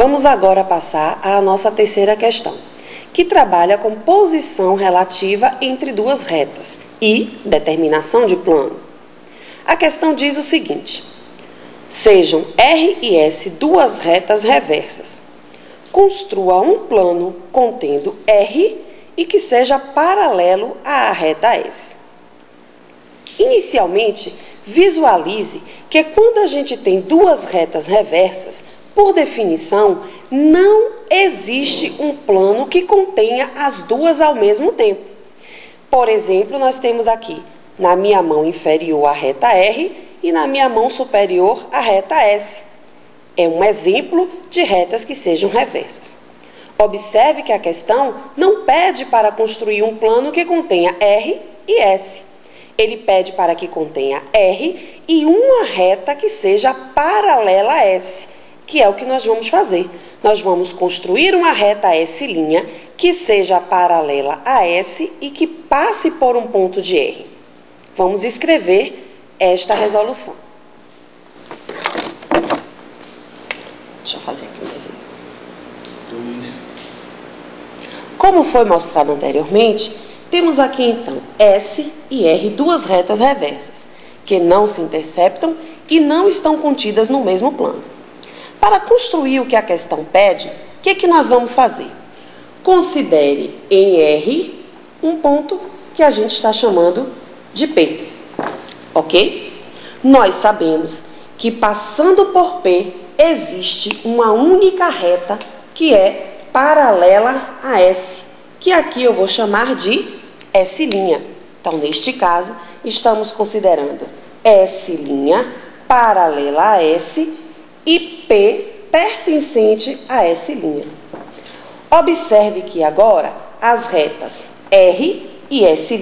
Vamos agora passar à nossa terceira questão, que trabalha com posição relativa entre duas retas e determinação de plano. A questão diz o seguinte: sejam R e S duas retas reversas. Construa um plano contendo R e que seja paralelo à reta S. Inicialmente, visualize que quando a gente tem duas retas reversas, por definição, não existe um plano que contenha as duas ao mesmo tempo. Por exemplo, nós temos aqui, na minha mão inferior, a reta R e na minha mão superior, a reta S. É um exemplo de retas que sejam reversas. Observe que a questão não pede para construir um plano que contenha R e S. Ele pede para que contenha R e uma reta que seja paralela a S, que é o que nós vamos fazer. Nós vamos construir uma reta S' que seja paralela a S e que passe por um ponto de R. Vamos escrever esta resolução. Deixa eu fazer aqui um desenho. Como foi mostrado anteriormente, temos aqui então S e R, duas retas reversas, que não se interceptam e não estão contidas no mesmo plano. Para construir o que a questão pede, o que nós vamos fazer? Considere em R um ponto que a gente está chamando de P, ok? Nós sabemos que passando por P existe uma única reta que é paralela a S, que aqui eu vou chamar de S'. Então, neste caso, estamos considerando S' paralela a S e P pertencente a S'. Observe que agora as retas R e S'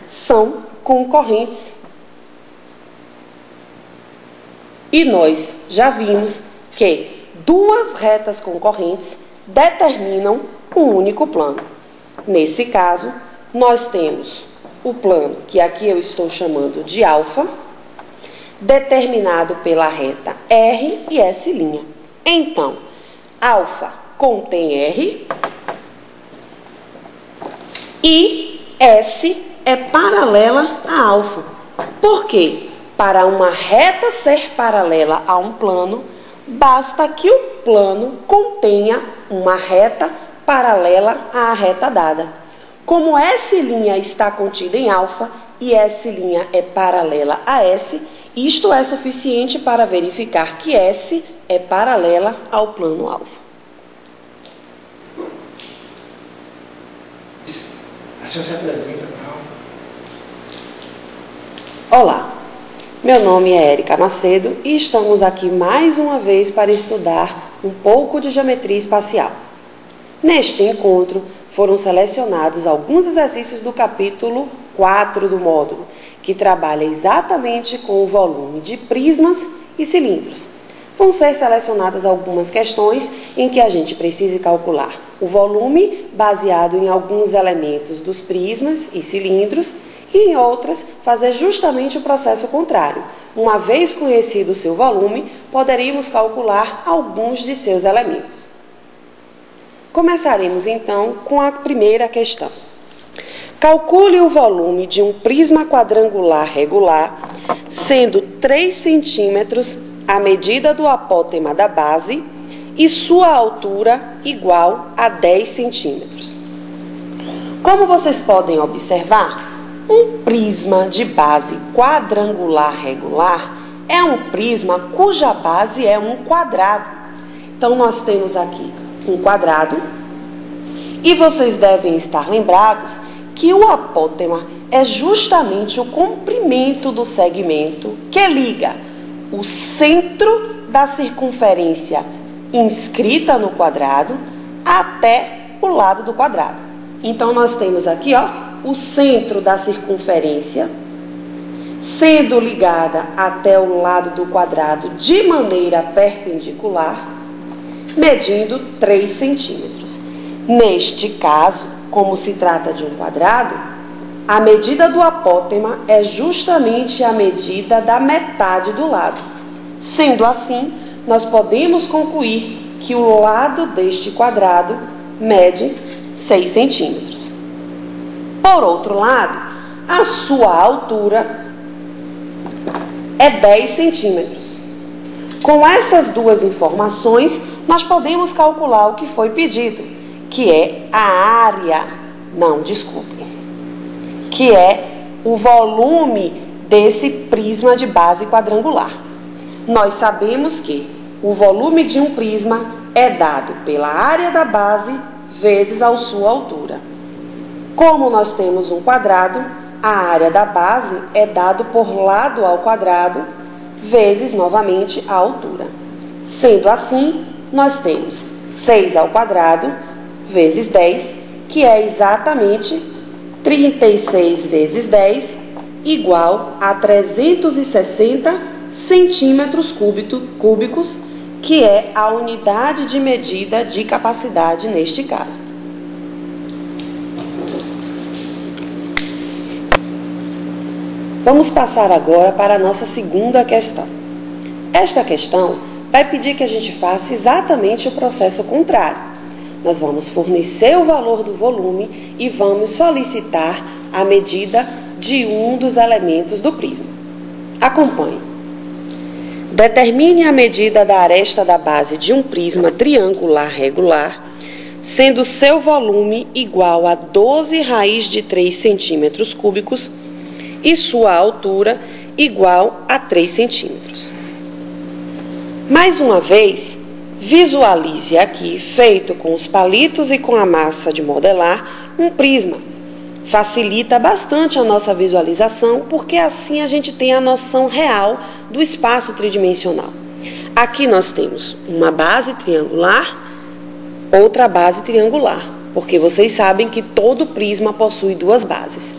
são concorrentes. E nós já vimos que duas retas concorrentes determinam um único plano. Nesse caso, nós temos o plano que aqui eu estou chamando de alfa, determinado pela reta R e S'. Então, alfa contém R e S é paralela a alfa. Por quê? Para uma reta ser paralela a um plano, basta que o plano contenha uma reta paralela à reta dada. Como S' está contida em alfa e S' é paralela a S, isto é suficiente para verificar que S é paralela ao plano alfa. A senhora se apresenta, não? Olá, meu nome é Érica Macedo e estamos aqui mais uma vez para estudar um pouco de geometria espacial. Neste encontro, foram selecionados alguns exercícios do capítulo 4 do módulo, que trabalha exatamente com o volume de prismas e cilindros. Vão ser selecionadas algumas questões em que a gente precise calcular o volume baseado em alguns elementos dos prismas e cilindros e em outras fazer justamente o processo contrário. Uma vez conhecido o seu volume, poderíamos calcular alguns de seus elementos. Começaremos então com a primeira questão. Calcule o volume de um prisma quadrangular regular, sendo 3 centímetros a medida do apótema da base e sua altura igual a 10 centímetros. Como vocês podem observar, um prisma de base quadrangular regular é um prisma cuja base é um quadrado. Então, nós temos aqui um quadrado e vocês devem estar lembrados que o apótema é justamente o comprimento do segmento que liga o centro da circunferência inscrita no quadrado até o lado do quadrado. Então, nós temos aqui, ó, o centro da circunferência sendo ligada até o lado do quadrado de maneira perpendicular, medindo 3 centímetros. Neste caso, como se trata de um quadrado, a medida do apótema é justamente a medida da metade do lado. Sendo assim, nós podemos concluir que o lado deste quadrado mede 6 centímetros. Por outro lado, a sua altura é 10 centímetros. Com essas duas informações, nós podemos calcular o que foi pedido, que é a área, que é o volume desse prisma de base quadrangular. Nós sabemos que o volume de um prisma é dado pela área da base vezes a sua altura. Como nós temos um quadrado, a área da base é dado por lado ao quadrado vezes, novamente, a altura. Sendo assim, nós temos 6 ao quadrado vezes 10, que é exatamente 36 vezes 10, igual a 360 centímetros cúbicos, que é a unidade de medida de capacidade neste caso. Vamos passar agora para a nossa segunda questão. Esta questão vai pedir que a gente faça exatamente o processo contrário. Nós vamos fornecer o valor do volume e vamos solicitar a medida de um dos elementos do prisma. Acompanhe. Determine a medida da aresta da base de um prisma triangular regular, sendo seu volume igual a 12 raiz de 3 centímetros cúbicos e sua altura igual a 3 centímetros. Mais uma vez, visualize aqui, feito com os palitos e com a massa de modelar, um prisma. Facilita bastante a nossa visualização, porque assim a gente tem a noção real do espaço tridimensional. Aqui nós temos uma base triangular, outra base triangular, porque vocês sabem que todo prisma possui duas bases.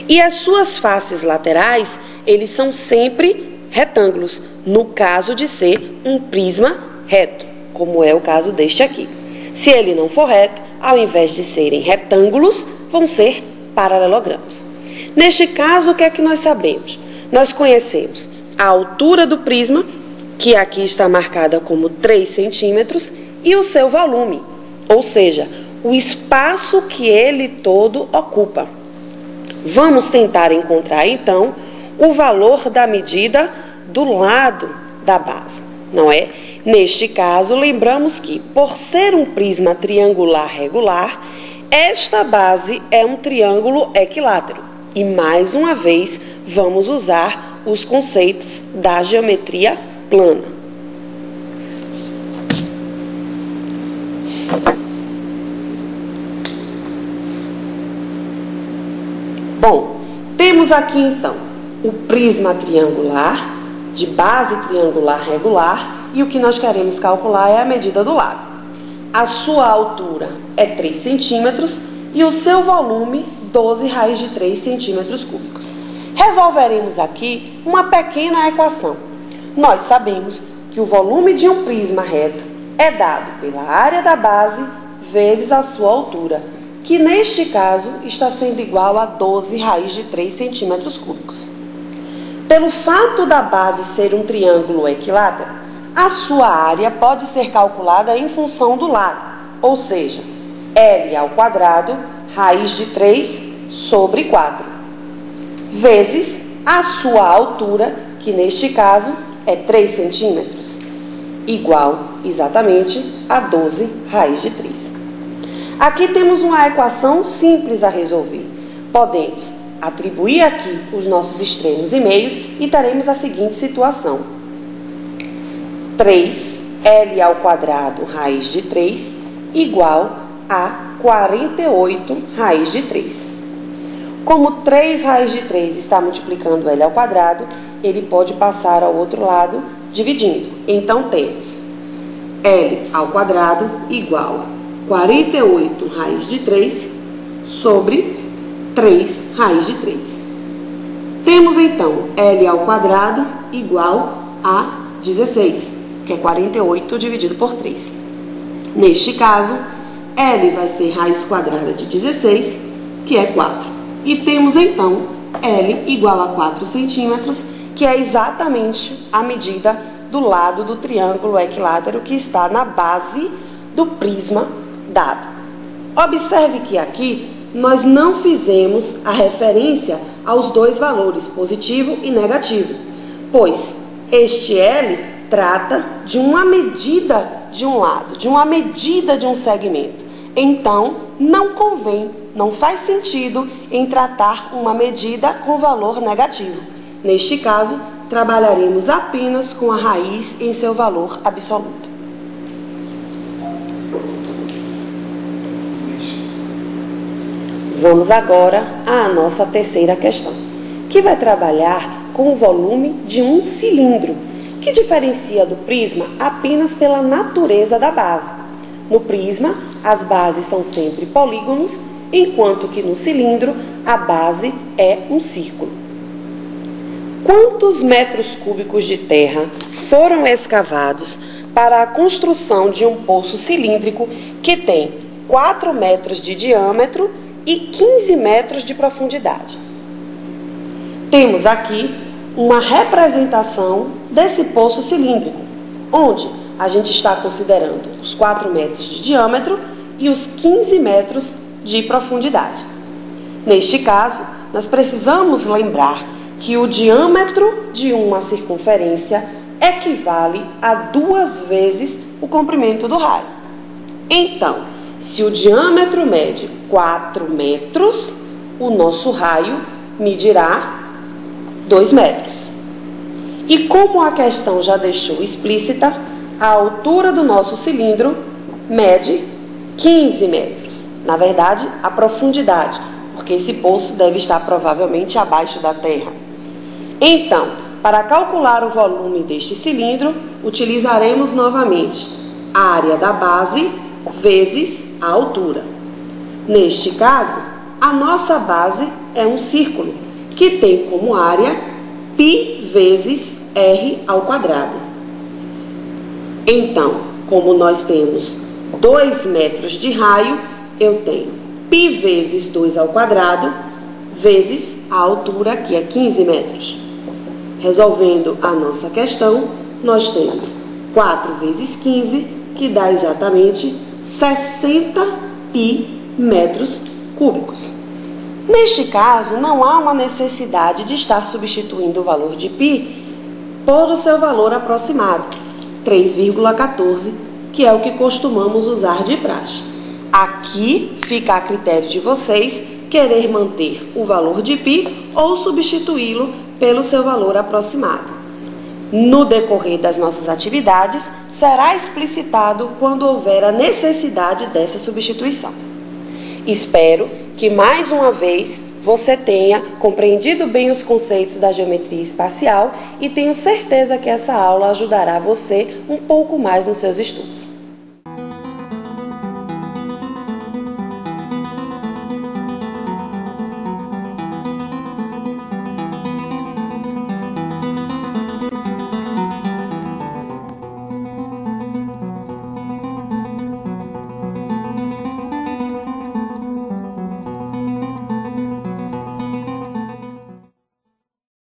E as suas faces laterais, eles são sempre retângulos, no caso de ser um prisma reto, como é o caso deste aqui. Se ele não for reto, ao invés de serem retângulos, vão ser paralelogramos. Neste caso, o que é que nós sabemos? Nós conhecemos a altura do prisma, que aqui está marcada como 3 centímetros, e o seu volume, ou seja, o espaço que ele todo ocupa. Vamos tentar encontrar, então, o valor da medida do lado da base, não é? Neste caso, lembramos que, por ser um prisma triangular regular, esta base é um triângulo equilátero. E, mais uma vez, vamos usar os conceitos da geometria plana. Bom, temos aqui, então, o prisma triangular, de base triangular regular, e o que nós queremos calcular é a medida do lado. A sua altura é 3 centímetros e o seu volume 12 raiz de 3 centímetros cúbicos. Resolveremos aqui uma pequena equação. Nós sabemos que o volume de um prisma reto é dado pela área da base vezes a sua altura, que neste caso está sendo igual a 12 raiz de 3 centímetros cúbicos. Pelo fato da base ser um triângulo equilátero, a sua área pode ser calculada em função do lado, ou seja, L ao quadrado, raiz de 3 sobre 4, vezes a sua altura, que neste caso é 3 centímetros, igual exatamente a 12 raiz de 3. Aqui temos uma equação simples a resolver. Podemos atribuir aqui os nossos extremos e meios e teremos a seguinte situação. 3L ao quadrado raiz de 3 igual a 48 raiz de 3. Como 3 raiz de 3 está multiplicando L ao quadrado, ele pode passar ao outro lado dividindo. Então, temos L ao quadrado igual a 48 raiz de 3 sobre 3 raiz de 3. Temos, então, L ao quadrado igual a 16, que é 48 dividido por 3. Neste caso, L vai ser raiz quadrada de 16, que é 4. E temos, então, L igual a 4 centímetros, que é exatamente a medida do lado do triângulo equilátero que está na base do prisma dado. Observe que aqui nós não fizemos a referência aos dois valores, positivo e negativo, pois este L trata de uma medida de um lado, de uma medida de um segmento. Então, não convém, não faz sentido em tratar uma medida com valor negativo. Neste caso, trabalharemos apenas com a raiz em seu valor absoluto. Vamos agora à nossa terceira questão, que vai trabalhar com o volume de um cilindro, que diferencia do prisma apenas pela natureza da base. No prisma, as bases são sempre polígonos, enquanto que no cilindro, a base é um círculo. Quantos metros cúbicos de terra foram escavados para a construção de um poço cilíndrico que tem 4 metros de diâmetro e 15 metros de profundidade? Temos aqui uma representação desse poço cilíndrico, onde a gente está considerando os 4 metros de diâmetro e os 15 metros de profundidade. Neste caso, nós precisamos lembrar que o diâmetro de uma circunferência equivale a 2 vezes o comprimento do raio. Então, se o diâmetro mede 4 metros, o nosso raio medirá 2 metros. E como a questão já deixou explícita, a altura do nosso cilindro mede 15 metros. Na verdade, a profundidade, porque esse poço deve estar provavelmente abaixo da terra. Então, para calcular o volume deste cilindro, utilizaremos novamente a área da base vezes a altura. Neste caso, a nossa base é um círculo, que tem como área π vezes r ao quadrado. Então, como nós temos 2 metros de raio, eu tenho π vezes 2 ao quadrado, vezes a altura, que é 15 metros. Resolvendo a nossa questão, nós temos 4 vezes 15, que dá exatamente 60 π metros cúbicos. Neste caso, não há uma necessidade de estar substituindo o valor de π por o seu valor aproximado, 3,14, que é o que costumamos usar de praxe. Aqui fica a critério de vocês querer manter o valor de π ou substituí-lo pelo seu valor aproximado. No decorrer das nossas atividades, será explicitado quando houver a necessidade dessa substituição. Espero que, mais uma vez, você tenha compreendido bem os conceitos da geometria espacial e tenho certeza que essa aula ajudará você um pouco mais nos seus estudos.